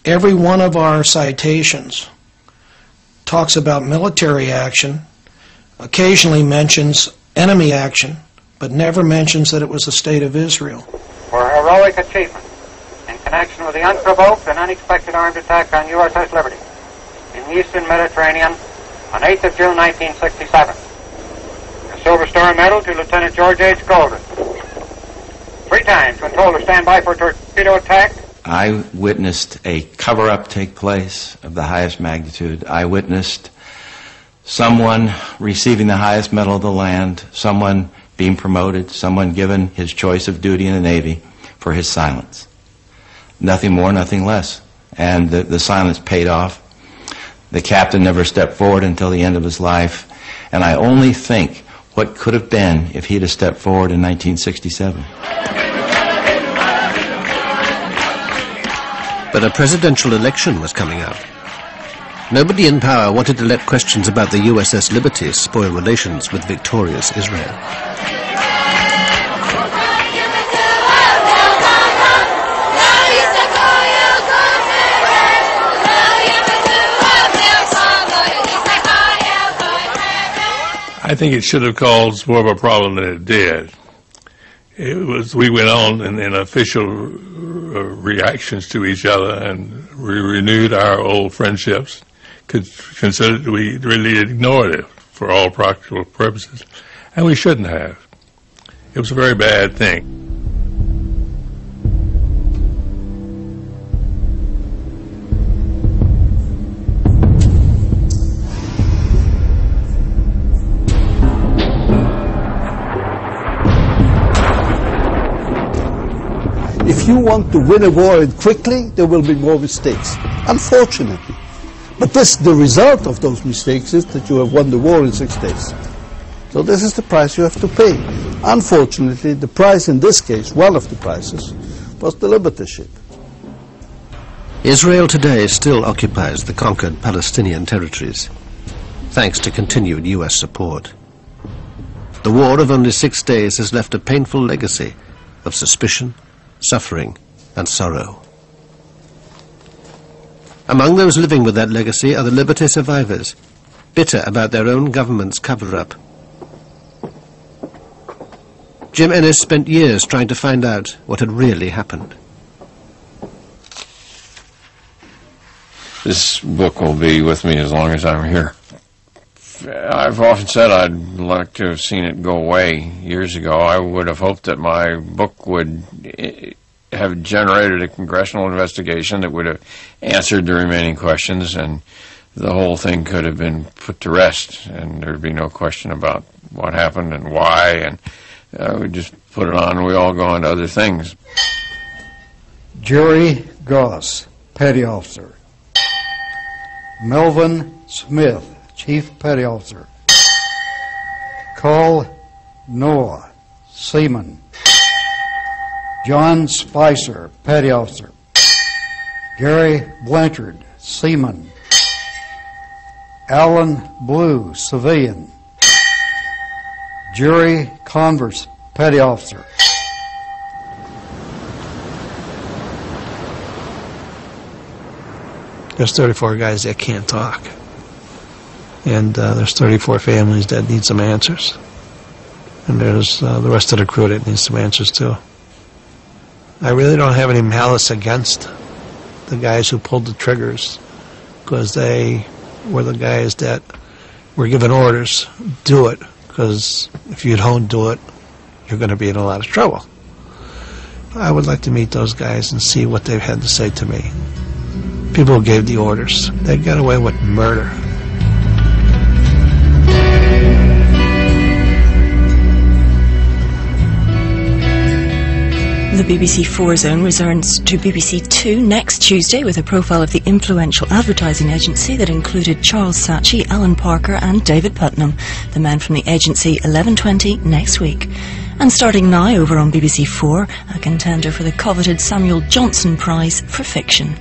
Every one of our citations talks about military action, occasionally mentions enemy action, but never mentions that it was the State of Israel. For heroic achievement in connection with the unprovoked and unexpected armed attack on USS Liberty in the Eastern Mediterranean on 8th of June 1967. Silver Star Medal to Lieutenant George H. Golden. 3 times when told to stand by for torpedo attack. I witnessed a cover-up take place of the highest magnitude. I witnessed someone receiving the highest medal of the land, someone being promoted, someone given his choice of duty in the Navy for his silence. Nothing more, nothing less. And the silence paid off. The captain never stepped forward until the end of his life. And I only think what could have been if he'd have stepped forward in 1967. But a presidential election was coming up. Nobody in power wanted to let questions about the USS Liberty spoil relations with victorious Israel. I think it should have caused more of a problem than it did. We went on in official reactions to each other, and we renewed our old friendships. Considered we really ignored it for all practical purposes, and we shouldn't have. It was a very bad thing. If you want to win a war quickly, there will be more mistakes, unfortunately. But the result of those mistakes is that you have won the war in 6 days. So this is the price you have to pay. Unfortunately, the price in this case, one of the prices, was the Liberty ship. Israel today still occupies the conquered Palestinian territories, thanks to continued U.S. support. The war of only 6 days has left a painful legacy of suspicion, suffering, and sorrow. Among those living with that legacy are the Liberty survivors, bitter about their own government's cover-up. Jim Ennis spent years trying to find out what had really happened. This book will be with me as long as I'm here. I've often said I'd like to have seen it go away years ago. I would have hoped that my book would have generated a congressional investigation that would have answered the remaining questions, and the whole thing could have been put to rest, and there'd be no question about what happened and why, and we just put it on and we all go on to other things. Jerry Goss, Petty Officer. Melvin Smith, Chief Petty Officer. Carl Noah, Seaman. John Spicer, Petty Officer. Gary Blanchard, Seaman. Alan Blue, Civilian. Jerry Converse, Petty Officer. There's 34 guys that can't talk. And there's 34 families that need some answers. And there's the rest of the crew that needs some answers too. I really don't have any malice against the guys who pulled the triggers, because they were the guys that were given orders, do it, because if you don't do it, you're going to be in a lot of trouble. I would like to meet those guys and see what they've had to say to me. People who gave the orders, they got away with murder. The BBC 4 Zone returns to BBC 2 next Tuesday with a profile of the influential advertising agency that included Charles Saatchi, Alan Parker and David Putnam, the man from the agency 11:20 next week. And starting now over on BBC 4, a contender for the coveted Samuel Johnson Prize for Fiction.